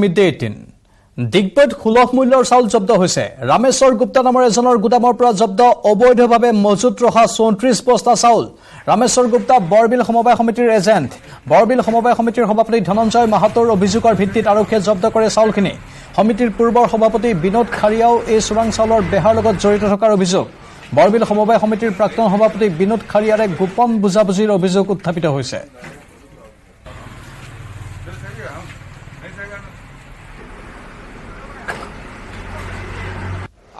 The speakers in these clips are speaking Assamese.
মিড-ডে 18 দিগপেট সুলভ মূল্যৰ চাউল জব্দ হৈছে ৰামেশ্বৰ গুপ্তা নামৰ এজনৰ গুদামৰ পৰা জব্দ অবৈধভাৱে মজুত ৰখা 34 বস্তা চাউল ৰামেশ্বৰ গুপ্তা বৰবিল সমবায় সমিতিৰ এজেণ্ট বৰবিল সমবায় সমিতিৰ সভাপতি ধনঞ্জয় মাহাতৰ অভিযোগৰ ভিত্তিত আৰক্ষীয়ে জব্দ কৰে চাউলখিনি সমিতিৰ পূৰ্বৰ সভাপতি বিনোদ খাৰিয়াও এই চোৰাং চাউলৰ বেহাৰ লগত জড়িত থকাৰ অভিযোগ বৰবিল সমবায় সমিতিৰ প্ৰাক্তন সভাপতি বিনোদ খাৰিয়াৰে গোপন বুজাবুজিৰ অভিযোগ উত্থাপিত হৈছে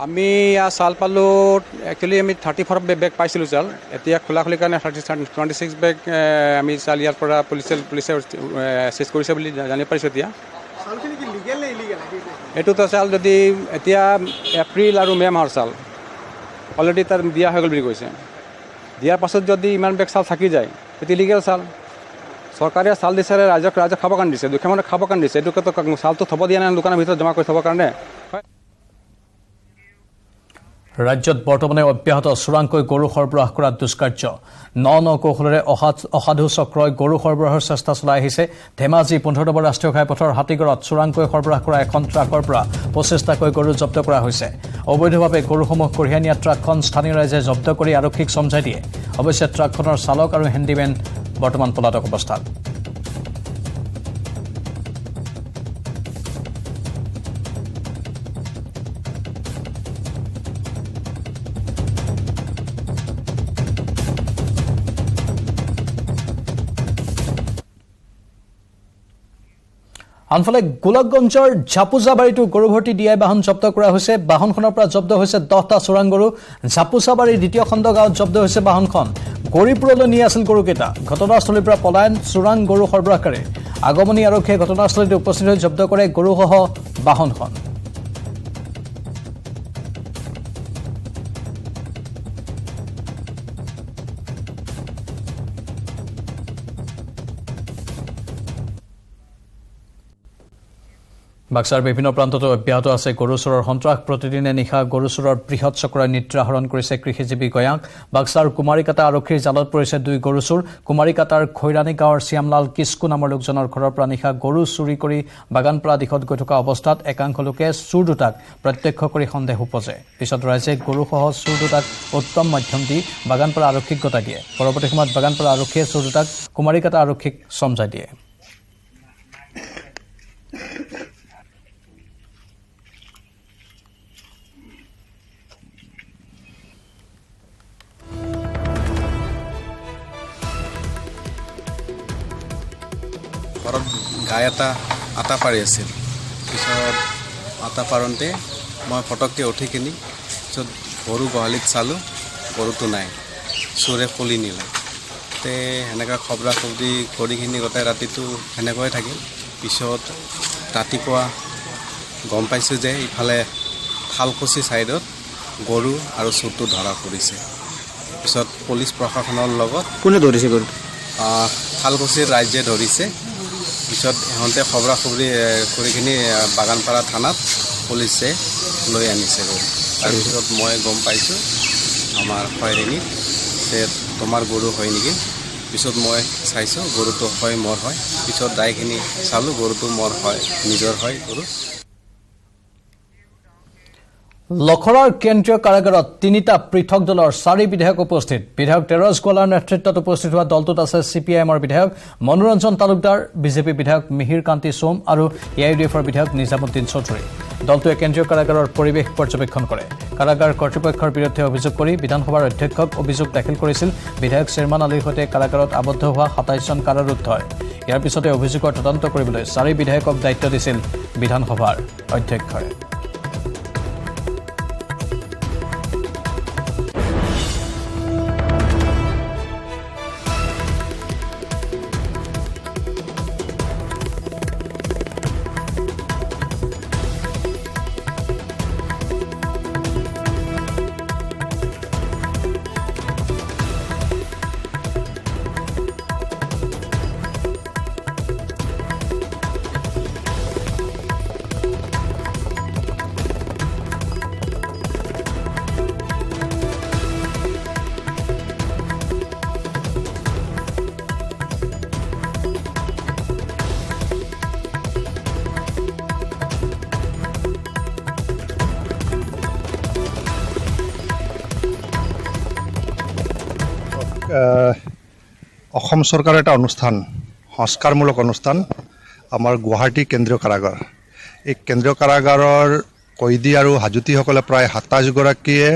আমি চাল পালোঁ একচুৱেলি আমি 34 বেগ পাইছিলোঁ চাল এতিয়া খোলাখুলিৰ কাৰণে 26 বেগ আমি চাল ইয়াৰ পৰা পুলিচে চেজ কৰিছে বুলি জানিব পাৰিছোঁ এতিয়া এইটোতো চাল যদি এতিয়া এপ্ৰিল আৰু মে' মাহৰ চাল অলৰেডি তাত দিয়া হৈ গ'ল বুলি কৈছে দিয়াৰ পাছত যদি ইমান বেগ চাল থাকি যায় সেইটো ইলিগেল চাল চৰকাৰে চাল দিছে ৰাইজক খাবৰ কাৰণে দিছে দুখীয়া মানুহে খাবৰ কাৰণে দিছে এইটোতো চালটো থ'ব দিয়া নাই দোকানৰ ভিতৰত জমা কৰি থ'বৰ কাৰণে ৰাজ্যত বৰ্তমানে অব্যাহত চোৰাংকৈ গৰু সৰবৰাহ কৰাত দুষ্কাৰ্য ন কৌশলেৰে অসাধু চক্ৰই গৰু সৰবৰাহৰ চেষ্টা চলাই আহিছে ধেমাজি 15 নম্বৰ ৰাষ্ট্ৰীয় ঘাইপথৰ হাতীগড়ত চোৰাংকৈ সৰবৰাহ কৰা এখন ট্ৰাকৰ পৰা 25টাকৈ গৰু জব্দ কৰা হৈছে অবৈধভাৱে গৰুসমূহ কঢ়িয়াই নিয়া ট্ৰাকখন স্থানীয় ৰাইজে জব্দ কৰি আৰক্ষীক সমঝাই দিয়ে অৱশ্যে ট্ৰাকখনৰ চালক আৰু হেণ্ডিমেন বৰ্তমান পলাতক অৱস্থাত আনফালে গোলকগঞ্জৰ ঝাপুজাবাৰীটো গৰুভৰ্তি ডিআই বাহন জব্দ কৰা হৈছে বাহনখনৰ পৰা জব্দ হৈছে 10টা চোৰাং গৰু ঝাপুজাবাৰীৰ দ্বিতীয় খণ্ড গাঁৱত জব্দ হৈছে বাহনখন গৰিপুৰলৈ নি আছিল গৰুকেইটা ঘটনাস্থলীৰ পৰা পলায়ন চোৰাং গৰু সৰবৰাহকাৰী আগমনী আৰক্ষীয়ে ঘটনাস্থলীত উপস্থিত হৈ জব্দ কৰে গৰুসহ বাহনখন বাক্সাৰ বিভিন্ন প্ৰান্ততো অব্যাহত আছে গৰু চোৰৰ সন্ত্ৰাস প্ৰতিদিনে নিশা গৰু চোৰৰ বৃহৎ চক্ৰই নিদ্ৰা হৰণ কৰিছে কৃষিজীৱী গয়াক বাক্সাৰ কুমাৰীকাটা আৰক্ষীৰ জালত পৰিছে 2 গৰু চোৰ কুমাৰীকাটাৰ খৈৰাণী গাঁৱৰ শ্যামলাল কিস্কু নামৰ লোকজনৰ ঘৰৰ পৰা নিশা গৰু চুৰি কৰি বাগানপাৰা দিশত গৈ থকা অৱস্থাত একাংশ লোকে চোৰ দুটাক প্ৰত্যক্ষ কৰি সন্দেহ উপজে পিছত ৰাইজে গৰুসহ চোৰ দুটাক উত্তম মাধ্যম দি বাগানপাৰা আৰক্ষীক গতাই দিয়ে পৰৱৰ্তী সময়ত বাগানপাৰা আৰক্ষীয়ে চোৰ দুটাক কুমাৰীকাটা আৰক্ষীক সমঝাই দিয়ে ঘৰত গাই এটা আটা পাৰি আছিল পিছত আটা পাৰোঁতে মই ফটককৈ উঠি কিনি পিছত গৰু গোহালিত চালোঁ গৰুটো নাই চোৰে খুলি নিলে তে সেনেকৈ খবৰা খবৰি কৰি কিনি গোটেই ৰাতিটো সেনেকৈয়ে থাকিল পিছত ৰাতিপুৱা গম পাইছোঁ যে ইফালে থালকুচি ছাইডত গৰু আৰু চোৰটো ধৰা পৰিছে পিছত পুলিচ প্ৰশাসনৰ লগত কোনে ধৰিছে গৰু থালকুচিৰ ৰাইজে ধৰিছে পিছত সিহঁতে খবৰা খবৰি কৰি কিনি বাগানপাৰা থানাত পুলিচে লৈ আনিছে গৰু তাৰপিছত মই গম পাইছোঁ আমাৰ খৈৰণীত যে তোমাৰ গৰু হয় নেকি পিছত মই চাইছোঁ গৰুটো হয় মোৰ হয় পিছত দাইখিনি চালোঁ গৰুটো মোৰ হয় নিজৰ হয় গৰু লখৰাৰ কেন্দ্ৰীয় কাৰাগাৰত 3টা পৃথক দলৰ 4 বিধায়ক উপস্থিত বিধায়ক তেৰজ গোৱালাৰ নেতৃত্বত উপস্থিত হোৱা দলটোত আছে CPIMৰ বিধায়ক মনোৰঞ্জন তালুকদাৰ বিজেপি বিধায়ক মিহিৰ কান্তি সোম আৰু AIUDFৰ বিধায়ক নিজামুদ্দিন চৌধুৰী দলটোৱে কেন্দ্ৰীয় কাৰাগাৰৰ পৰিৱেশ পৰ্যবেক্ষণ কৰে কাৰাগাৰ কৰ্তৃপক্ষৰ বিৰুদ্ধে অভিযোগ কৰি বিধানসভাৰ অধ্যক্ষক অভিযোগ দাখিল কৰিছিল বিধায়ক শ্বেৰমান আলীৰ সৈতে কাৰাগাৰত আবদ্ধ হোৱা 27 জন কাৰাৰুদ্ধ হয় ইয়াৰ পিছতে অভিযোগৰ তদন্ত কৰিবলৈ 4 বিধায়কক দায়িত্ব দিছিল বিধানসভাৰ অধ্যক্ষই অসম চৰকাৰৰ এটা অনুষ্ঠান সংস্কাৰমূলক অনুষ্ঠান আমাৰ গুৱাহাটী কেন্দ্ৰীয় কাৰাগাৰ এই কেন্দ্ৰীয় কাৰাগাৰৰ কয়দী আৰু হাজোতীসকলে প্ৰায় ২৭গৰাকীয়ে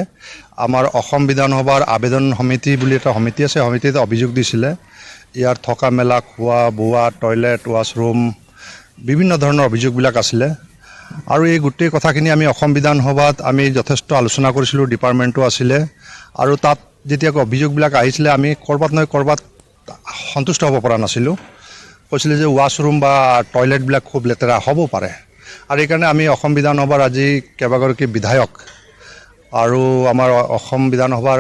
আমাৰ অসম বিধানসভাৰ আবেদন সমিতি বুলি এটা সমিতি আছে সমিতিত অভিযোগ দিছিলে ইয়াৰ থকা মেলা খোৱা বোৱা টয়লেট ৱাছৰুম বিভিন্ন ধৰণৰ অভিযোগবিলাক আছিলে আৰু এই গোটেই কথাখিনি আমি অসম বিধানসভাত আমি যথেষ্ট আলোচনা কৰিছিলোঁ ডিপাৰ্টমেণ্টো আছিলে আৰু তাত যেতিয়া অভিযোগবিলাক আহিছিলে আমি ক'ৰবাত নহয় ক'ৰবাত সন্তুষ্ট হ'ব পৰা নাছিলোঁ কৈছিলে যে ৱাছৰুম বা টয়লেটবিলাক খুব লেতেৰা হ'ব পাৰে আৰু এইকাৰণে আমি অসম বিধানসভাৰ আজি কেইবাগৰাকী বিধায়ক আৰু আমাৰ অসম বিধানসভাৰ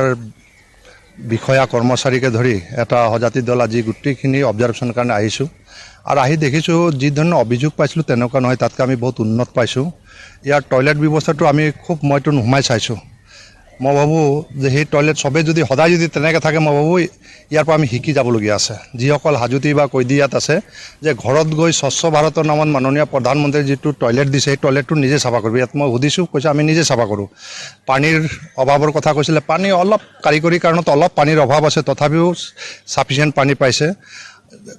বিষয়া কৰ্মচাৰীকে ধৰি এটা সজাতি দল আজি গোটেইখিনি অবজাৰ্ভেশ্যনৰ কাৰণে আহিছোঁ আৰু আহি দেখিছোঁ যি ধৰণৰ অভিযোগ পাইছিলোঁ তেনেকুৱা নহয় তাতকৈ আমি বহুত উন্নত পাইছোঁ ইয়াৰ টয়লেট ব্যৱস্থাটো আমি খুব মইতো নোসোমাই চাইছোঁ মই ভাবোঁ যে সেই টয়লেট চবেই যদি সদায় যদি তেনেকৈ থাকে মই ভাবোঁ ইয়াৰ পৰা আমি শিকি যাবলগীয়া আছে যিসকল হাজোতী বা কয়দী ইয়াত আছে যে ঘৰত গৈ স্বচ্ছ ভাৰতৰ নামত মাননীয় প্ৰধানমন্ত্ৰীয়ে যিটো টয়লেট দিছে সেই টয়লেটটো নিজে চাফা কৰিব ইয়াত মই সুধিছোঁ কৈছে আমি নিজে চাফা কৰোঁ পানীৰ অভাৱৰ কথা কৈছিলে পানী অলপ কাৰিকৰী কাৰণত অলপ পানীৰ অভাৱ আছে তথাপিও চাফিচিয়েণ্ট পানী পাইছে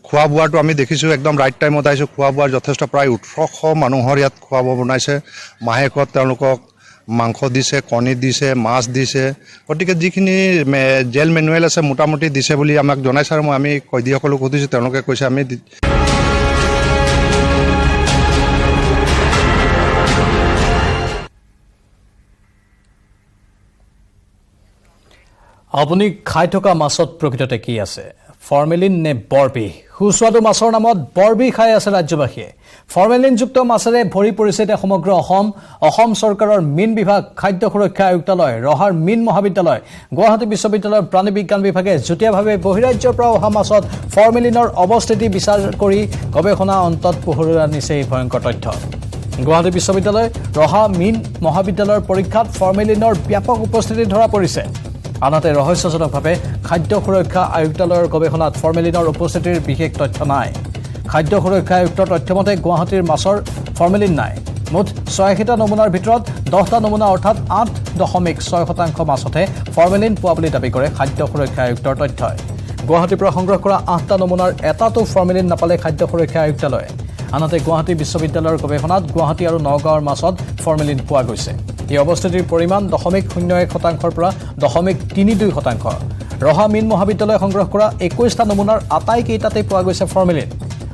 খোৱা বোৱাটো আমি দেখিছোঁ একদম ৰাইট টাইমত আহিছোঁ খোৱা বোৱাৰ যথেষ্ট প্ৰায় ১৮০০ মানুহৰ ইয়াত খোৱা বোৱা বনাইছে মাহেকত তেওঁলোকক মাংস দিছে কণী দিছে মাছ দিছে গতিকে যিখিনি জেল মেনুৱেল আছে মোটামুটি দিছে বুলি আমাক জনাইছে আৰু আমি কয়দীসকলক সুধিছোঁ তেওঁলোকে কৈছে আমি আপুনি খাই থকা মাছত প্ৰকৃততে কি আছে ফৰ্মেলিন নে বৰবিহ সুস্বাদু মাছৰ নামত বৰবিহ খাই আছে ৰাজ্যবাসীয়ে ফৰ্মেলিনযুক্ত মাছেৰে ভৰি পৰিছে এতিয়া সমগ্ৰ অসম চৰকাৰৰ মীন বিভাগ খাদ্য সুৰক্ষা আয়ুক্তালয় ৰহাৰ মীন মহাবিদ্যালয় গুৱাহাটী বিশ্ববিদ্যালয়ৰ প্ৰাণী বিজ্ঞান বিভাগে যুটীয়াভাৱে বহিৰাজ্যৰ পৰা অহা মাছত ফৰ্মেলিনৰ অৱস্থিতি বিচাৰ কৰি গৱেষণা অন্তত পোহৰলৈ আনিছে এই ভয়ংকৰ তথ্য গুৱাহাটী বিশ্ববিদ্যালয় ৰহা মীন মহাবিদ্যালয়ৰ পৰীক্ষাত ফৰ্মেলিনৰ ব্যাপক উপস্থিতি ধৰা পৰিছে আনহাতে ৰহস্যজনকভাৱে খাদ্য সুৰক্ষা আয়ুক্তালয়ৰ গৱেষণাত ফৰ্মেলিনৰ উপস্থিতিৰ বিশেষ তথ্য নাই খাদ্য সুৰক্ষা আয়ুক্তৰ তথ্যমতে গুৱাহাটীৰ মাছৰ ফৰ্মেলিন নাই মুঠ ৮৬টা নমুনাৰ ভিতৰত 10টা নমুনা অৰ্থাৎ ৮.৬% মাছতহে ফৰ্মেলিন পোৱা বুলি দাবী কৰে খাদ্য সুৰক্ষা আয়ুক্তৰ তথ্যই গুৱাহাটীৰ পৰা সংগ্ৰহ কৰা 8টা নমুনাৰ এটাতো ফৰ্মেলিন নাপালে খাদ্য সুৰক্ষা আয়ুক্তালয়ে আনহাতে গুৱাহাটী বিশ্ববিদ্যালয়ৰ গৱেষণাত গুৱাহাটী আৰু নগাঁৱৰ মাছত ফৰ্মেলিন পোৱা গৈছে এই অৱস্থিতিৰ পৰিমাণ 0.01%ৰ পৰা 0.32%। ৰহা মীন মহাবিদ্যালয়ে সংগ্ৰহ কৰা 21টা নমুনাৰ আটাইকেইটাতে পোৱা গৈছে ফৰ্মেলিন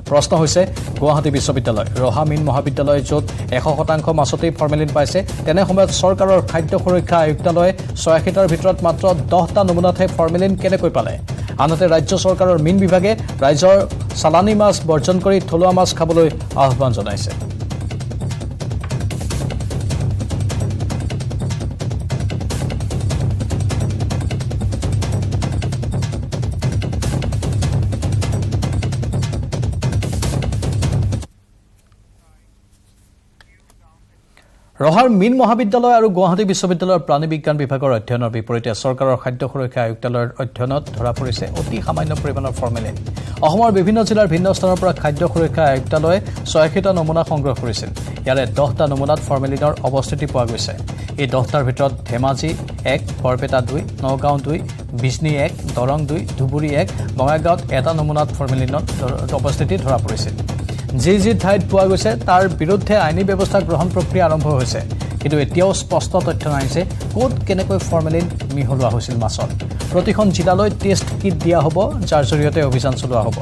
প্ৰশ্ন হৈছে গুৱাহাটী বিশ্ববিদ্যালয় ৰহা মীন মহাবিদ্যালয় য'ত 100% মাছতেই ফৰ্মেলিন পাইছে তেনে সময়ত চৰকাৰৰ খাদ্য সুৰক্ষা আয়ুক্তালয়ে ৮৬টাৰ ভিতৰত মাত্ৰ 10টা নমুনাতহে ফৰ্মেলিন কেনেকৈ পালে আনহাতে ৰাজ্য চৰকাৰৰ মীন বিভাগে ৰাইজৰ চালানী মাছ বৰ্জন কৰি থলুৱা মাছ খাবলৈ আহ্বান জনাইছে ৰহাৰ মীন মহাবিদ্যালয় আৰু গুৱাহাটী বিশ্ববিদ্যালয়ৰ প্ৰাণী বিজ্ঞান বিভাগৰ অধ্যয়নৰ বিপৰীতে চৰকাৰৰ খাদ্য সুৰক্ষা আয়ুক্তালয়ৰ অধ্যয়নত ধৰা পৰিছে অতি সামান্য পৰিমাণৰ ফৰ্মেলিন অসমৰ বিভিন্ন জিলাৰ ভিন্ন স্থানৰ পৰা খাদ্য সুৰক্ষা আয়ুক্তালয়ে ৮৬টা নমুনা সংগ্ৰহ কৰিছিল ইয়াৰে 10টা নমুনাত ফৰ্মেলিনৰ অৱস্থিতি পোৱা গৈছে এই 10টাৰ ভিতৰত ধেমাজি 1 বৰপেটা 2 নগাঁও 2 বিজনী 1 দৰং 2 ধুবুৰী 1 বঙাইগাঁৱত এটা নমুনাত ফৰ্মেলিনৰ অৱস্থিতি ধৰা পৰিছিল যি ঠাইত পোৱা গৈছে তাৰ বিৰুদ্ধে আইনী ব্যৱস্থা গ্ৰহণ প্ৰক্ৰিয়া আৰম্ভ হৈছে কিন্তু এতিয়াও স্পষ্ট তথ্য নাই যে ক'ত কেনেকৈ ফৰ্মেলিন মিহলোৱা হৈছিল মাছত প্ৰতিখন জিলালৈ টেষ্ট কিট দিয়া হ'ব যাৰ জৰিয়তে অভিযান চলোৱা হ'ব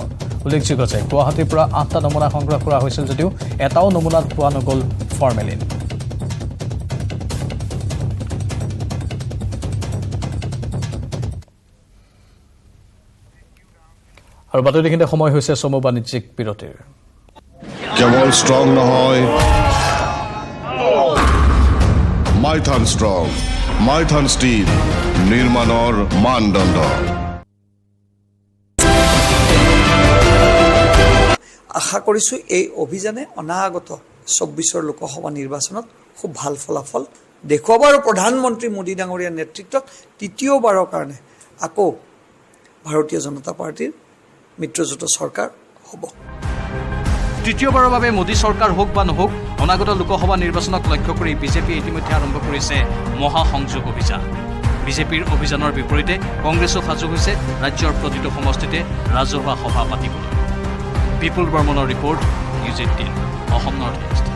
উল্লেখযোগ্য যে গুৱাহাটীৰ পৰা 8টা নমুনা সংগ্ৰহ কৰা হৈছিল যদিও এটাও নমুনাত পোৱা নগ'ল ফৰ্মেলিন আৰু বাতৰিখিনিতে সময় হৈছে চমু বাণিজ্যিক বিৰতিৰ কেৱল ষ্ট্ৰং নহয় মাইথান ষ্ট্ৰং মাইথান ষ্টীল নিৰ্মাণৰ মানদণ্ড আশা কৰিছোঁ এই অভিযানে অনাগত ২৪ৰ লোকসভা নিৰ্বাচনত খুব ভাল ফলাফল দেখুৱাব আৰু প্ৰধানমন্ত্ৰী মোদী ডাঙৰীয়াৰ নেতৃত্বত তৃতীয়বাৰৰ কাৰণে আকৌ ভাৰতীয় জনতা পাৰ্টীৰ মিত্ৰজোঁট চৰকাৰ হ'ব তৃতীয়বাৰৰ বাবে মোদী চৰকাৰ হোক বা নহওক অনাগত লোকসভা নিৰ্বাচনক লক্ষ্য কৰি বিজেপিয়ে ইতিমধ্যে আৰম্ভ কৰিছে মহাসংযোগ অভিযান বিজেপিৰ অভিযানৰ বিপৰীতে কংগ্ৰেছো সাজু হৈছে ৰাজ্যৰ প্ৰতিটো সমষ্টিতে ৰাজহুৱা সভা পাতিবলৈ। বিপুল বৰ্মনৰ report, news 18 Assam north east.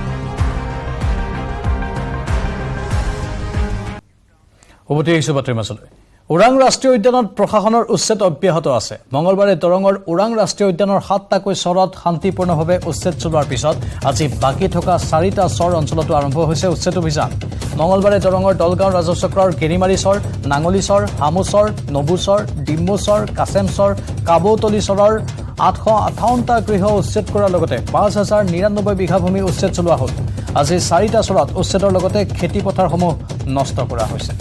উভতি আহিছোঁ বাতৰিৰ মাজলৈ। ওৰাং ৰাষ্ট্ৰীয় উদ্যানত প্ৰশাসনৰ উচ্ছেদ অব্যাহত আছে। মঙলবাৰে দৰঙৰ ওৰাং ৰাষ্ট্ৰীয় উদ্যানৰ 7টাকৈ চৰত শান্তিপূৰ্ণভাৱে উচ্ছেদ চলোৱাৰ পিছত আজি বাকী থকা 4টা চৰ অঞ্চলতো আৰম্ভ হৈছে উচ্ছেদ অভিযান। মঙলবাৰে দৰঙৰ দলগাঁও ৰাজচক্ৰৰ গেৰিমাৰী চৰ, নাঙলী চৰ, হামু চৰ, নবু চৰ, ডিম্মু চৰ, কাছেম চৰ, কাবৌতলি চৰৰ 858টা গৃহ উচ্ছেদ কৰাৰ লগতে 5099 বিঘা ভূমি উচ্ছেদ চলোৱা হ'ল। আজি 4টা চৰত উচ্ছেদৰ লগতে খেতিপথাৰসমূহ নষ্ট কৰা হৈছে।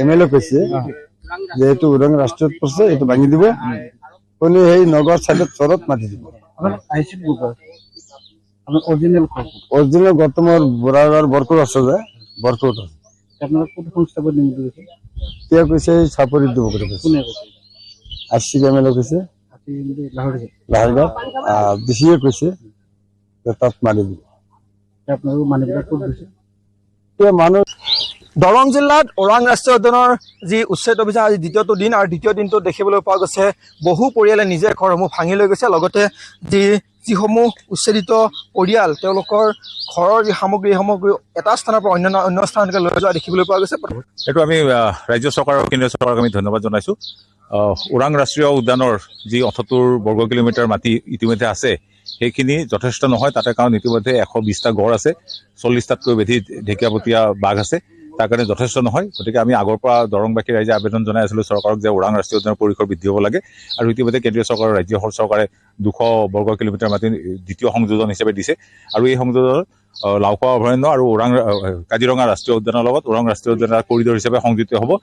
MLA কৈছে যে এইটো ওৰাং ৰাষ্ট্ৰীয়ত পৰিছে, এইটো ভাঙি দিব, কোনো সেই নগৰ চাইডত চৰত মাতি দিব। অৰিজিনেল বৰ্তমান বৰাগাঁৱৰ বৰকুট আছে যে বৰকুট তেওঁ কৈছে চাপৰিত দিব বুলি কৈছে। RCP MLA কৈছে লাহৰগাঁও DCয়ে কৈছে যে তাত মাৰি দিব। মানুহ দৰং জিলাত ওৰাং ৰাষ্ট্ৰীয় উদ্যানৰ যি উচ্ছেদ অভিযান আজি দ্বিতীয়টো দিন, আৰু দ্বিতীয় দিনটোত দেখিবলৈ পোৱা গৈছে বহু পৰিয়ালে নিজে ঘৰসমূহ ভাঙি লৈ গৈছে, লগতে যিসমূহ উচ্ছেদিত পৰিয়াল তেওঁলোকৰ ঘৰৰ যি সামগ্ৰী এটা স্থানৰ পৰা অন্য স্থানলৈকে লৈ যোৱা দেখিবলৈ পোৱা গৈছে। এইটো আমি ৰাজ্য চৰকাৰ আৰু কেন্দ্ৰীয় চৰকাৰক আমি ধন্যবাদ জনাইছোঁ। ওৰাং ৰাষ্ট্ৰীয় উদ্যানৰ যি 78 বৰ্গ কিলোমিটাৰ মাটি ইতিমধ্যে আছে সেইখিনি যথেষ্ট নহয়, তাতে কাৰণ ইতিমধ্যে 120টা গড় আছে, 40টাতকৈ বেছি ঢেকীয়াপতীয়া বাঘ আছে, তাৰ কাৰণে যথেষ্ট নহয়। গতিকে আমি আগৰ পৰা দৰংবাসী ৰাইজে আবেদন জনাই আছিলোঁ চৰকাৰক যে ওৰাং ৰাষ্ট্ৰীয় উদ্যানৰ পৰিসৰ বৃদ্ধি হ'ব লাগে, আৰু ইতিমধ্যে কেন্দ্ৰীয় চৰকাৰ আৰু ৰাজ্য চৰকাৰে 200 বৰ্গ কিলোমিটাৰ মাটি দ্বিতীয় সংযোজন হিচাপে দিছে, আৰু এই সংযোজন লাওখোৱা অভয়াৰণ্য আৰু কাজিৰঙা ৰাষ্ট্ৰীয় উদ্যানৰ লগত ওৰাং ৰাষ্ট্ৰীয় উদ্যানৰ কৰিডৰ হিচাপে সংযুক্ত হ'ব,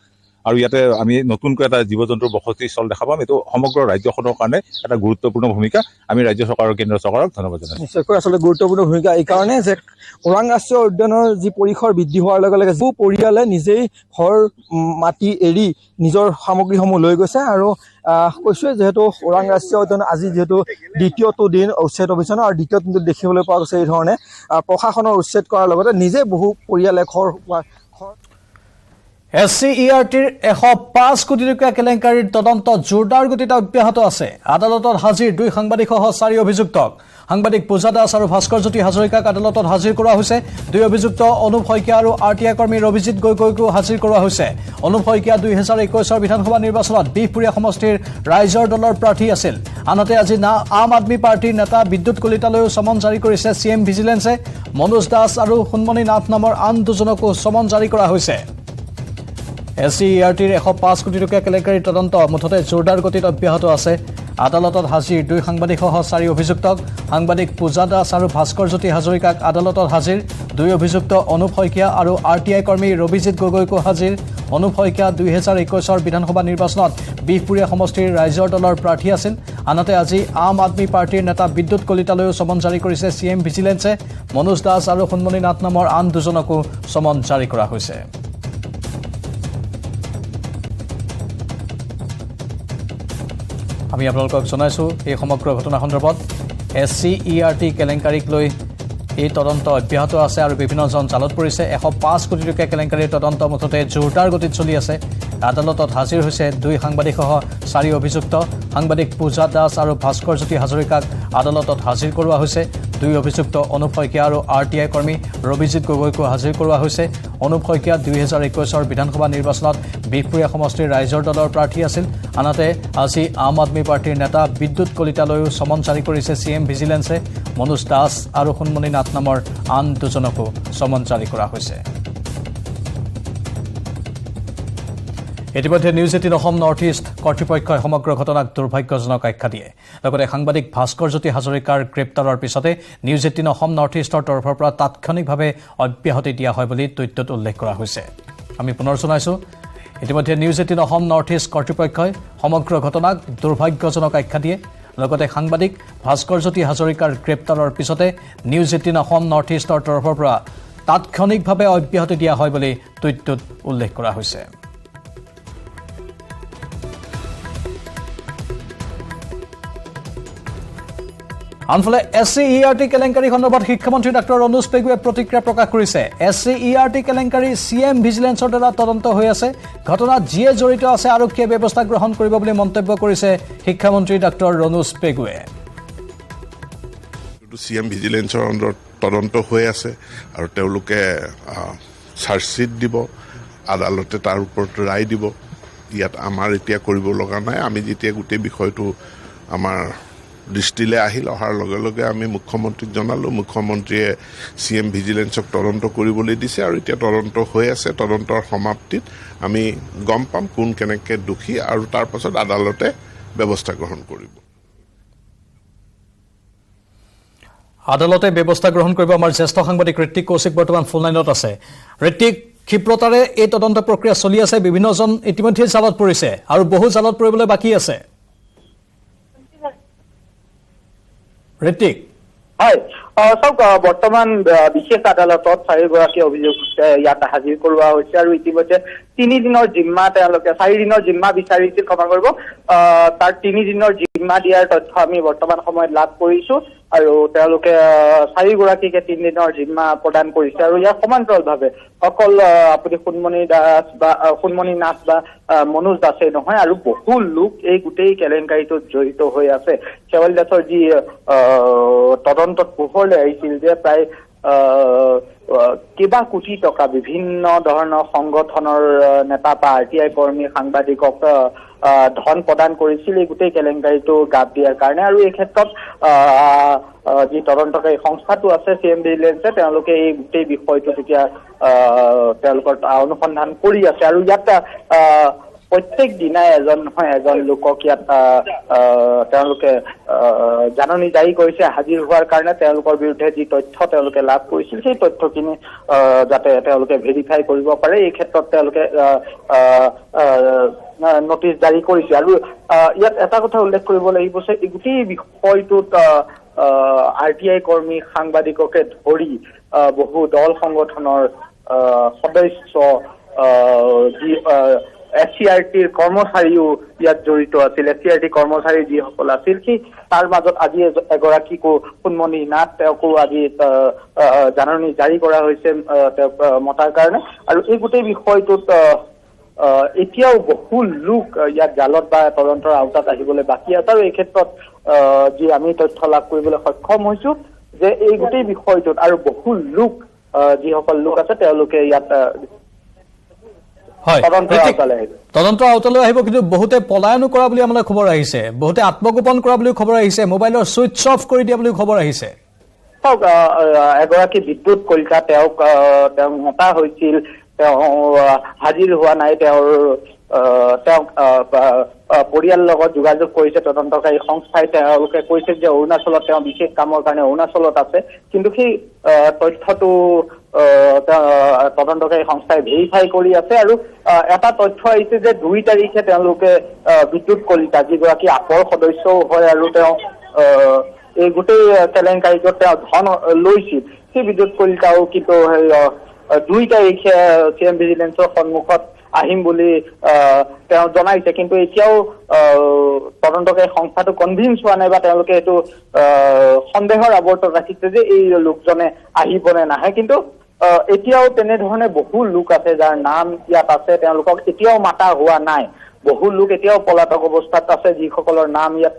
আৰু ইয়াতে আমি নতুনকৈ এটা জীৱ জন্তুৰ বসতিস্থল দেখা পাম। এইটো সমগ্ৰ ৰাজ্যখনৰ কাৰণে এটা গুৰুত্বপূৰ্ণ ভূমিকা। আমি ৰাজ্য চৰকাৰ আৰু কেন্দ্ৰীয় চৰকাৰক ধন্যবাদ জনাইছোঁ। নিশ্চয়কৈ আচলতে গুৰুত্বপূৰ্ণ ভূমিকা এইকাৰণে যে ওৰাং ৰাষ্ট্ৰীয় উদ্যানৰ যি পৰিসৰ বৃদ্ধি হোৱাৰ লগে লগে বহু পৰিয়ালে নিজেই ঘৰ মাটি এৰি নিজৰ সামগ্ৰীসমূহ লৈ গৈছে, আৰু কৈছোৱে যিহেতু ওৰাং ৰাষ্ট্ৰীয় উদ্যান আজি যিহেতু দ্বিতীয়টো দিন উচ্ছেদ অভিযানৰ, আৰু দ্বিতীয় দিনটোত দেখিবলৈ পোৱা গৈছে এই ধৰণে প্ৰশাসনৰ উচ্ছেদ কৰাৰ লগতে নিজে বহু পৰিয়ালে ঘৰ SCERTৰ 105 কোটি টকীয়া কেলেংকাৰীৰ তদন্ত জোৰদাৰ গতিত অব্যাহত আছে। আদালতত হাজিৰ 2 সাংবাদিকসহ 4 অভিযুক্তক। সাংবাদিক পূজা দাস আৰু ভাস্কৰজ্যোতি হাজৰিকাক আদালতত হাজিৰ কৰোৱা হৈছে। 2 অভিযুক্ত অনুপ শইকীয়া আৰু RTI কৰ্মী ৰবিজিৎ গগৈকো হাজিৰ কৰোৱা হৈছে। অনুপ শইকীয়া 2021 বিধানসভা নিৰ্বাচনত বিহপুৰীয়া সমষ্টিৰ ৰাইজৰ দলৰ প্ৰাৰ্থী আছিল। আনহাতে আজি আম আদমী পাৰ্টীৰ নেতা বিদ্যুৎ কলিতালৈও সমন জাৰি কৰিছে CM ভিজিলেন্সে। মনোজ দাস আৰু সোণমণি নাথ নামৰ আন 2জনকো সমন জাৰি কৰা হৈছে। SCERTৰ 105 কোটি টকীয়া কেলেংকাৰীৰ তদন্ত মুঠতে জোৰদাৰ গতিত অব্যাহত আছে। আদালতত হাজিৰ 2 সাংবাদিকসহ 4 অভিযুক্তক। সাংবাদিক পূজা দাস আৰু ভাস্কৰজ্যোতি হাজৰিকাক আদালতত হাজিৰ। 2 অভিযুক্ত অনুপ শইকীয়া আৰু RTI কৰ্মী ৰবিজিৎ গগৈকো হাজিৰ। অনুপ শইকীয়া 2021 বিধানসভা নিৰ্বাচনত বিহপুৰীয়া সমষ্টিৰ ৰাইজৰ দলৰ প্ৰাৰ্থী আছিল। আনহাতে আজি আম আদমী পাৰ্টীৰ নেতা বিদ্যুৎ কলিতালৈও সমন জাৰি কৰিছে CM ভিজিলেন্সে। মনোজ দাস আৰু সোণমণি নাথ নামৰ আন 2জনকো সমন জাৰি কৰা হৈছে। আমি আপোনালোকক জনাইছোঁ এই সমগ্ৰ ঘটনা সন্দৰ্ভত SCERT কেলেংকাৰীক লৈ এই তদন্ত অব্যাহত আছে আৰু বিভিন্নজন জালত পৰিছে। 105 কোটি টকীয়া কেলেংকাৰীৰ তদন্ত মুঠতে জোৰদাৰ গতিত চলি আছে। আদালতত হাজিৰ হৈছে 2 সাংবাদিকসহ 4 অভিযুক্ত। সাংবাদিক পূজা দাস আৰু ভাস্কৰজ্যোতি হাজৰিকাক আদালতত হাজিৰ কৰোৱা হৈছে। 2 অভিযুক্ত অনুপ শইকীয়া আৰু RTI কৰ্মী ৰবিজিৎ গগৈকো হাজিৰ কৰোৱা হৈছে। অনুপ শইকীয়া 2021 বিধানসভা নিৰ্বাচনত বিহপুৰীয়া সমষ্টিৰ ৰাইজৰ দলৰ প্ৰাৰ্থী আছিল। আনহাতে আজি আম আদমী পাৰ্টীৰ নেতা বিদ্যুৎ কলিতালৈও সমন জাৰি কৰিছে CM ভিজিলেন্সে। মনোজ দাস আৰু সোণমণি নাথ নামৰ আন 2জনকো সমন জাৰি কৰা হৈছে। ইতিমধ্যে নিউজ 18 অসম নৰ্থ ইষ্ট কৰ্তৃপক্ষই সমগ্ৰ ঘটনাক দুৰ্ভাগ্যজনক আখ্যা দিয়ে। লগতে সাংবাদিক ভাস্কৰজ্যোতি হাজৰিকাৰ গ্ৰেপ্তাৰৰ পিছতে নিউজ 18 অসম নৰ্থ ইষ্টৰ তৰফৰ পৰা তাৎক্ষণিকভাৱে অব্যাহতি দিয়া হয় বুলি টুইটত উল্লেখ কৰা হৈছে। আমি পুনৰ জনাইছোঁ, ইতিমধ্যে নিউজ 18 অসম নৰ্থ ইষ্ট কৰ্তৃপক্ষই সমগ্ৰ ঘটনাক দুৰ্ভাগ্যজনক আখ্যা দিয়ে। লগতে সাংবাদিক ভাস্কৰজ্যোতি হাজৰিকাৰ গ্ৰেপ্তাৰৰ পিছতে নিউজ 18 অসম নৰ্থ ইষ্টৰ তৰফৰ পৰা তাৎক্ষণিকভাৱে অব্যাহতি দিয়া হয় বুলি টুইটটোত উল্লেখ কৰা হৈছে। আনফালে SCERT কেলেংকাৰী সন্দৰ্ভত শিক্ষামন্ত্ৰী ডাক্তৰ ৰণোজ পেগুৱে প্ৰতিক্ৰিয়া প্ৰকাশ কৰিছে। SCERT কেলেংকাৰী CM ভিজিলেন্সৰ দ্বাৰা তদন্ত হৈ আছে। ঘটনাত যিয়ে জড়িত আছে আৰক্ষীয়ে ব্যৱস্থা গ্ৰহণ কৰিব বুলি মন্তব্য কৰিছে শিক্ষামন্ত্ৰী ডাক্তৰ ৰণোজ পেগুৱে। CM ভিজিলেন্সৰ আণ্ডাৰত তদন্ত হৈ আছে আৰু তেওঁলোকে চাৰ্জশ্বিট দিব, আদালতে তাৰ ওপৰত ৰায় দিব। ইয়াত আমাৰ এতিয়া কৰিব লগা নাই। আমি যেতিয়া গোটেই বিষয়টো আমাৰ দৃষ্টিলৈ অহাৰ লগে লগে আমি মুখ্যমন্ত্ৰীক জনালোঁ। মুখ্যমন্ত্ৰীয়ে CM ভিজিলেন্সক তদন্ত কৰিবলৈ দিছে আৰু এতিয়া তদন্ত হৈ আছে। তদন্তৰ সমাপ্তিত আমি গম পাম কোন কেনেকৈ দোষী আৰু তাৰ পাছত আদালতে ব্যৱস্থা গ্ৰহণ কৰিব। আদালতে ব্যৱস্থা গ্ৰহণ কৰিব। আমাৰ জ্যেষ্ঠ সাংবাদিক ঋত্বিক কৌশিক বৰ্তমান ফোন লাইনত আছে। ঋত্বিক, ক্ষিপ্ৰতাৰে এই তদন্ত প্ৰক্ৰিয়া চলি আছে। বিভিন্নজন ইতিমধ্যে জালত পৰিছে আৰু বহু জালত পৰিবলৈ বাকী আছে। ঋত্বিক, হয়, চাওক, বৰ্তমান বিশেষ আদালতত 4গৰাকী অভিযুক্ত ইয়াত হাজিৰ কৰোৱা হৈছে আৰু ইতিমধ্যে 3 দিনৰ জিম্মা তেওঁলোকে 4 দিনৰ জিম্মা বিচাৰিছিল। ক্ষমা কৰিব, তাৰ 3 দিনৰ জিম্মা দিয়াৰ তথ্য আমি বৰ্তমান সময়ত লাভ কৰিছো আৰু তেওঁলোকে 4গৰাকীকে 3 দিনৰ জিম্মা প্ৰদান কৰিছে আৰু ইয়াৰ সমান্তৰালভাৱে অকল আপুনি সোণমণি নাথ বা মনোজ দাসেই নহয় আৰু বহু লোক এই গোটেই কেলেংকাৰীটোত জড়িত হৈ আছে। শেৱালি দাসৰ যি তদন্তত পোহৰলৈ আহিছিল যে প্ৰায় কেইবা কোটি টকা বিভিন্ন ধৰণৰ সংগঠনৰ নেতা বা RTI কৰ্মী সাংবাদিকক ধন প্ৰদান কৰিছিল এই গোটেই কেলেংকাৰীটো গাপ দিয়াৰ কাৰণে। আৰু এই ক্ষেত্ৰত যি তদন্তকাৰী সংস্থাটো আছে CM ভিজিলেন্সে তেওঁলোকে এই গোটেই বিষয়টো তেতিয়া তেওঁলোকৰ অনুসন্ধান কৰি আছে আৰু ইয়াত প্ৰত্যেক দিনাই এজন নহয় এজন লোকক ইয়াত তেওঁলোকে জাননী জাৰি কৰিছে হাজিৰ হোৱাৰ কাৰণে। তেওঁলোকৰ বিৰুদ্ধে যি তথ্য তেওঁলোকে লাভ কৰিছিল সেই তথ্যখিনি যাতে তেওঁলোকে ভেৰিফাই কৰিব পাৰে এই ক্ষেত্ৰত তেওঁলোকে নটিচ জাৰি কৰিছে। আৰু ইয়াত এটা কথা উল্লেখ কৰিব লাগিব যে এই গোটেই বিষয়টোত RTI কৰ্মী সাংবাদিককে ধৰি বহু দল সংগঠনৰ সদস্য যি SCERTৰ কৰ্মচাৰীও ইয়াত জড়িত আছিল। SCERT কৰ্মচাৰী যিসকল আছিল সেই তাৰ মাজত আজি এগৰাকীকো সোণমণি নাথ তেওঁকো আজি জাননী জাৰি কৰা হৈছে তেওঁক মতাৰ কাৰণে। আৰু এই গোটেই বিষয়টোত এতিয়াও বহু লোক ইয়াত জালত বা তদন্তৰ আওতাত আহিবলৈ বাকী আছে আৰু এই ক্ষেত্ৰত যি আমি তথ্য লাভ কৰিবলৈ সক্ষম হৈছো যে এই গোটেই বিষয়টোত আৰু বহু লোক যিসকল লোক আছে তেওঁলোকে ইয়াত তদন্তৰ আওতালৈ আহিব। কিন্তু বহুতে পলায়নো কৰা বুলি আমালৈ খবৰ আহিছে, বহুতে আত্মগোপন কৰা বুলিও খবৰ আহিছে, মোবাইলৰ ছুইচ অফ কৰি দিয়া বুলিও খবৰ আহিছে। চাওক, এগৰাকী বিদ্যুৎ কলিতা তেওঁক মতা হৈছিল, তেওঁ হাজিৰ হোৱা নাই। তেওঁৰ পৰিয়ালৰ লগত যোগাযোগ কৰিছে তদন্তকাৰী সংস্থাই। তেওঁলোকে কৈছে যে অৰুণাচলত তেওঁ বিশেষ কামৰ কাৰণে অৰুণাচলত আছে, কিন্তু সেই তথ্যটো তদন্তকাৰী সংস্থাই ভেৰিফাই কৰি আছে। আৰু এটা তথ্য আহিছে যে 2 তাৰিখে তেওঁলোকে বিদ্যুৎ কলিতা যিগৰাকী আপৰ সদস্যও হয় আৰু তেওঁ এই গোটেই কেলেংকাৰীটোত তেওঁ ধন লৈছিল, সেই বিদ্যুৎ কলিতাও কিন্তু 2 তাৰিখে CM ভিজিলেন্সৰ সন্মুখত আহিম বুলি তেওঁ জনাইছে। কিন্তু এতিয়াও তদন্তকাৰী সংস্থাটো কনভিন্স হোৱা নাই বা তেওঁলোকে এইটো সন্দেহৰ আৱৰ্তত ৰাখিছে যে এই লোকজনে আহিব নে নাহে। কিন্তু এতিয়াও তেনেধৰণে বহু লোক আছে যাৰ নাম ইয়াত আছে, তেওঁলোকক এতিয়াও মাতা হোৱা নাই। বহু লোক এতিয়াও পলাতক অৱস্থাত আছে যিসকলৰ নাম ইয়াত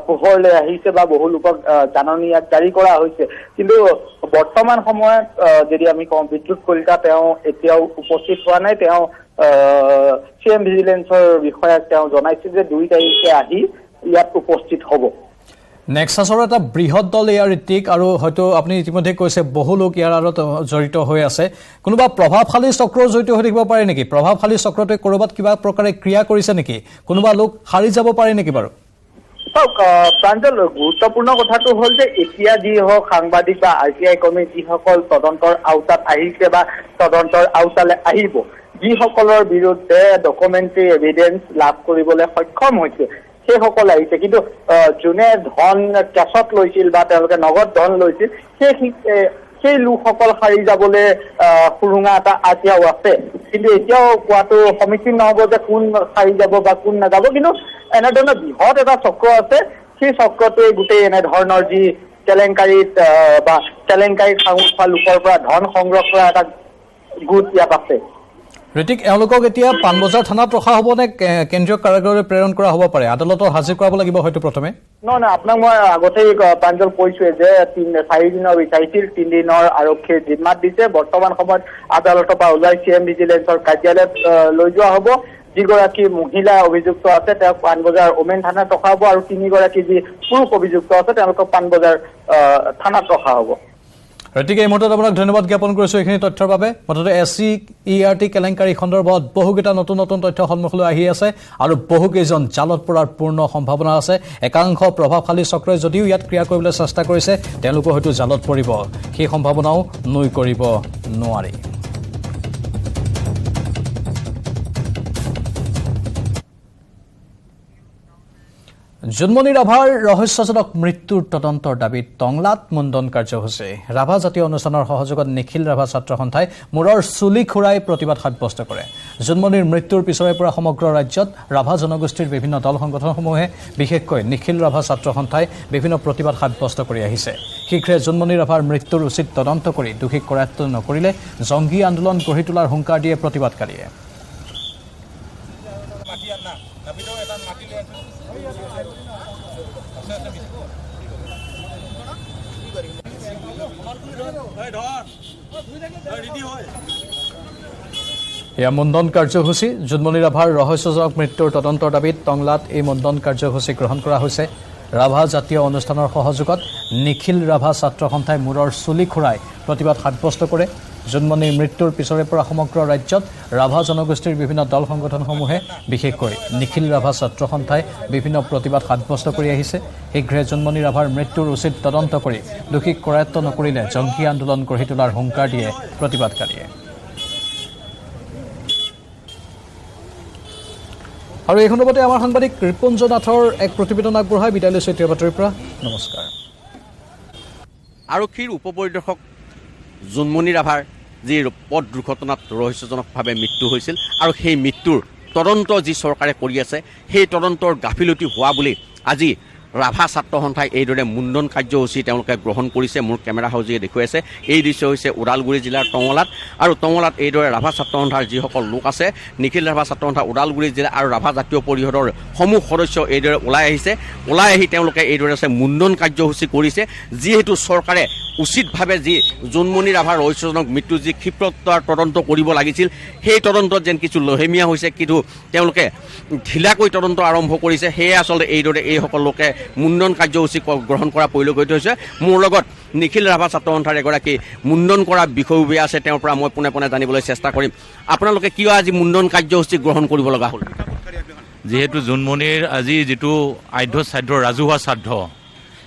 পোহৰলৈ আহিছে বা বহু লোকক জাননী ইয়াত জাৰি কৰা হৈছে। কিন্তু বৰ্তমান সময়ত যদি আমি কওঁ বিদ্যুৎ কলিতা তেওঁ এতিয়াও উপস্থিত হোৱা নাই। তেওঁ CM ভিজিলেন্সৰ বিষয়াক তেওঁ জনাইছিল যে 2 তাৰিখে আহি ইয়াত উপস্থিত হ'ব। নেক্সাছৰ এটা বৃহৎ দল ইয়াৰ ঋত্বিক, আৰু হয়তো আপুনি ইতিমধ্যে কৈছে বহু লোক ইয়াৰ আঁৰত জড়িত হৈ আছে। কোনোবা প্ৰভাৱশালী চক্ৰ জড়িত হৈ থাকিব পাৰে নেকি? প্ৰভাৱশালী চক্ৰটোৱে ক'ৰবাত কিবা প্ৰকাৰে ক্ৰিয়া কৰিছে নেকি? কোনোবা লোক সাৰি যাব পাৰে নেকি বাৰু? চাওক, প্ৰাঞ্জল, গুৰুত্বপূৰ্ণ কথাটো হ'ল যে এতিয়া যি হওক সাংবাদিক বা RTI কৰ্মী যিসকল তদন্তৰ আওতাত আহিছে বা তদন্তৰ আওতালৈ আহিব, যিসকলৰ বিৰুদ্ধে ডকুমেণ্টাৰী এভিডেন্স লাভ কৰিবলৈ সক্ষম হৈছে সেইসকল আহিছে। কিন্তু যোনে ধন কেছত লৈছিল বা তেওঁলোকে নগদ ধন লৈছিল সেই লোকসকল সাৰি যাবলৈ সুৰুঙা এটা এতিয়াও আছে। কিন্তু এতিয়াও কোৱাটো সমীচীন নহ'ব যে কোন সাৰি যাব বা কোন নাযাব। কিন্তু এনেধৰণৰ বৃহৎ এটা চক্ৰ আছে, সেই চক্ৰটোৱে গোটেই এনেধৰণৰ যি কেলেংকাৰীত বা কেলেংকাৰীত সাঙুৰ খোৱা লোকৰ পৰা ধন সংগ্ৰহ কৰা এটা গোট ইয়াত আছে। ঋতিক, এওঁলোকক এতিয়া পাণবজাৰ থানাত ৰখা হ'ব নে কেন্দ্ৰীয় কাৰাগাৰলৈ প্ৰেৰণ কৰা হ'ব পাৰে? আদালতত হাজিৰ কৰাব লাগিব হয়তো প্ৰথমে। নহয়, আপোনাক মই আগতেই প্ৰাঞ্জল কৈছোৱে যে 4 দিনৰ বিচাৰিছিল, 3 দিনৰ আৰক্ষীয়ে জিম্মাত দিছে। বৰ্তমান সময়ত আদালতৰ পৰা ওলাই CM ভিজিলেন্সৰ কাৰ্যালয়ত লৈ যোৱা হ'ব। যিগৰাকী মহিলা অভিযুক্ত আছে তেওঁক পাণবজাৰ ওমেন থানাত ৰখা হ'ব আৰু 3 গৰাকী যি পুৰুষ অভিযুক্ত আছে তেওঁলোকক পাণবজাৰ থানাত ৰখা হ'ব। গতিকে এই মুহূৰ্তত আপোনাক ধন্যবাদ জ্ঞাপন কৰিছোঁ এইখিনি তথ্যৰ বাবে। মুঠতে SCERT কেলেংকাৰী সন্দৰ্ভত বহুকেইটা নতুন নতুন তথ্য সন্মুখলৈ আহি আছে আৰু বহুকেইজন জালত পৰাৰ পূৰ্ণ সম্ভাৱনা আছে। একাংশ প্ৰভাৱশালী চক্ৰই যদিও ইয়াত ক্ৰিয়া কৰিবলৈ চেষ্টা কৰিছে, তেওঁলোকো হয়তো জালত পৰিব, সেই সম্ভাৱনাও নুই কৰিব নোৱাৰি। জোনমণি ৰাভাৰ ৰহস্যজনক মৃত্যুৰ তদন্তৰ দাবীত টংলাত মুণ্ডন কাৰ্যসূচী। ৰাভা জাতীয় অনুষ্ঠানৰ সহযোগত নিখিল ৰাভা ছাত্ৰ সন্থাই মূৰৰ চুলি খুৰাই প্ৰতিবাদ সাব্যস্ত কৰে। জোনমণিৰ মৃত্যুৰ পিছৰে পৰা সমগ্ৰ ৰাজ্যত ৰাভা জনগোষ্ঠীৰ বিভিন্ন দল সংগঠনসমূহে বিশেষকৈ নিখিল ৰাভা ছাত্ৰ সন্থাই বিভিন্ন প্ৰতিবাদ সাব্যস্ত কৰি আহিছে। শীঘ্ৰে জোনমণি ৰাভাৰ মৃত্যুৰ উচিত তদন্ত কৰি দোষীক কৰায়ত্ব নকৰিলে জংগী আন্দোলন গঢ়ি তোলাৰ হুংকাৰ দিয়ে প্ৰতিবাদকাৰীয়ে। এয়া মুণ্ডন কাৰ্যসূচী। জোনমণি ৰাভাৰ ৰহস্যজনক মৃত্যুৰ তদন্তৰ দাবীত টংলাত এই মুণ্ডন কাৰ্যসূচী গ্ৰহণ কৰা হৈছে। ৰাভা জাতীয় অনুষ্ঠানৰ সহযোগত নিখিল ৰাভা ছাত্ৰ সন্থাই মূৰৰ চুলি খুৰাই প্ৰতিবাদ সাব্যস্ত কৰে। জোনমণিৰ মৃত্যুৰ পিছৰে পৰা সমগ্ৰ ৰাজ্যত ৰাভা জনগোষ্ঠীৰ বিভিন্ন দল সংগঠনসমূহে বিশেষকৈ নিখিল ৰাভা ছাত্ৰ সন্থাই বিভিন্ন প্ৰতিবাদ সাব্যস্ত কৰি আহিছে। শীঘ্ৰে জোনমণি ৰাভাৰ মৃত্যুৰ উচিত তদন্ত কৰি দোষীক কৰায়ত্ব নকৰিলে জংগী আন্দোলন গঢ়ি তোলাৰ হুংকাৰ দিয়ে প্ৰতিবাদকাৰীয়ে। আৰু এই সন্দৰ্ভতে আমাৰ সাংবাদিক ৰিপুঞ্জ নাথৰ এক প্ৰতিবেদন আগবঢ়াই বিদায় লৈছোঁ এতিয়া বাতৰিৰ পৰা। নমস্কাৰ। আৰক্ষীৰ উপ পৰিদৰ্শক জোনমণি ৰাভাৰ যি পথ দুৰ্ঘটনাত ৰহস্যজনকভাৱে মৃত্যু হৈছিল আৰু সেই মৃত্যুৰ তদন্ত যি চৰকাৰে কৰি আছে, সেই তদন্তৰ গাফিলতি হোৱা বুলি আজি ৰাভা ছাত্ৰ সন্থাই এইদৰে মুণ্ডন কাৰ্যসূচী তেওঁলোকে গ্ৰহণ কৰিছে। মোৰ কেমেৰা সহযোগে দেখুৱাইছে এই দৃশ্য হৈছে ওদালগুৰি জিলাৰ টঙলাত। আৰু টঙলাত এইদৰে ৰাভা ছাত্ৰ সন্থাৰ যিসকল লোক আছে, নিখিল ৰাভা ছাত্ৰ সন্থা ওদালগুৰি জিলা আৰু ৰাভা জাতীয় পৰিষদৰ সমূহ সদস্য এইদৰে ওলাই আহিছে। ওলাই আহি তেওঁলোকে এইদৰে মুণ্ডন কাৰ্যসূচী কৰিছে। যিহেতু চৰকাৰে উচিতভাৱে যি জোনমণি ৰাভাৰ ৰহস্যজনক মৃত্যু যি ক্ষিপ্ৰতাৰ তদন্ত কৰিব লাগিছিল, সেই তদন্তত যেন কিছু লহেমীয়া হৈছে, কিন্তু তেওঁলোকে ঢিলাকৈ তদন্ত আৰম্ভ কৰিছে। সেয়ে আচলতে এইদৰে এইসকল লোকে মুণ্ডন কাৰ্যসূচী গ্ৰহণ কৰা পৰিলক্ষিত হৈছে। মোৰ লগত নিখিল ৰাভা ছাত্ৰ সন্থাৰ এগৰাকী মুণ্ডন কৰা বিষয়ববীয়া আছে, তেওঁৰ পৰা মই পোনে পোনে জানিবলৈ চেষ্টা কৰিম। আপোনালোকে কিয় আজি মুণ্ডন কাৰ্যসূচী গ্ৰহণ কৰিব লগা হ'ল? যিহেতু জোনমণিৰ আজি যিটো আধ্য শ্ৰাদ্ধ ৰাজহুৱা শ্ৰাদ্ধ,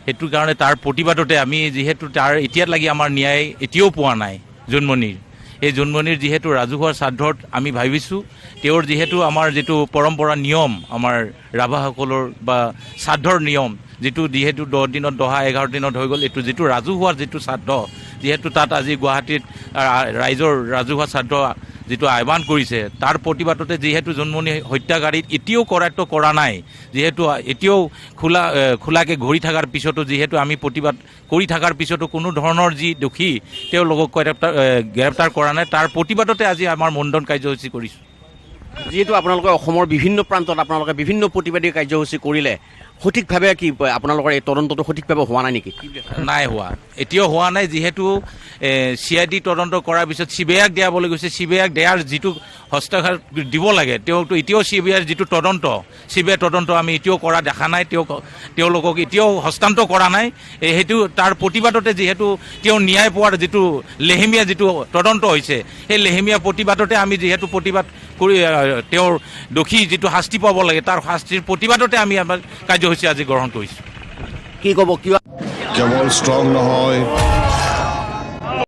সেইটো কাৰণে তাৰ প্ৰতিবাদতে আমি যিহেতু তাৰ এতিয়াত লাগি আমাৰ ন্যায় এতিয়াও পোৱা নাই জোনমণিৰ। এই জোনমণিৰ যিহেতু ৰাজহুৱা শ্ৰাদ্ধত আমি ভাবিছোঁ তেওঁৰ যিহেতু আমাৰ যিটো পৰম্পৰা নিয়ম, আমাৰ ৰাভাসকলৰ বা শ্ৰাদ্ধৰ নিয়ম, যিটো যিহেতু 10 দিনত দহা 11 দিনত হৈ গ'ল, এইটো যিটো ৰাজহুৱা যিটো শ্ৰাদ্ধ, যিহেতু তাত আজি গুৱাহাটীত ৰাইজৰ ৰাজহুৱা শ্ৰাদ্ধ যিটো আহ্বান কৰিছে, তাৰ প্ৰতিবাদতে যিহেতু জোনমণি হত্যাকাৰীত এতিয়াও কৰায়ত্ব কৰা নাই, যিহেতু এতিয়াও খোলাকৈ ঘূৰি থকাৰ পিছতো যিহেতু আমি প্ৰতিবাদ কৰি থকাৰ পিছতো কোনো ধৰণৰ যি দোষী তেওঁলোকক গ্ৰেপ্তাৰ কৰা নাই, তাৰ প্ৰতিবাদতে আজি আমাৰ মুণ্ডন কাৰ্যসূচী কৰিছোঁ। যিহেতু আপোনালোকে অসমৰ বিভিন্ন প্ৰান্তত আপোনালোকে বিভিন্ন প্ৰতিবাদী কাৰ্যসূচী কৰিলে, সঠিকভাৱে কি আপোনালোকৰ এই তদন্তটো সঠিকভাৱে হোৱা নাই নেকি? নাই হোৱা, এতিয়াও হোৱা নাই। যিহেতু CID তদন্ত কৰাৰ পিছত CBIক দিয়াবলৈ গৈছে, CBIক দিয়াৰ যিটো হস্তক্ষেপ দিব লাগে, তেওঁতো এতিয়াও CBIৰ যিটো তদন্ত, CBI তদন্ত আমি এতিয়াও কৰা দেখা নাই, তেওঁলোকক এতিয়াও হস্তান্তৰ কৰা নাই। সেইটো তাৰ প্ৰতিবাদতে যিহেতু তেওঁ ন্যায় পোৱাৰ যিটো লেহেমীয়া যিটো তদন্ত হৈছে, সেই লেহেমীয়া প্ৰতিবাদতে আমি যিহেতু প্ৰতিবাদ কৰি তেওঁৰ দোষী যিটো শাস্তি পাব লাগে, তাৰ শাস্তিৰ প্ৰতিবাদতে আমি আমাৰ কাৰ্যসূচী আজি গ্ৰহণ কৰিছোঁ। কি ক'ব? কিয় কেৱল ষ্ট্ৰং নহয়,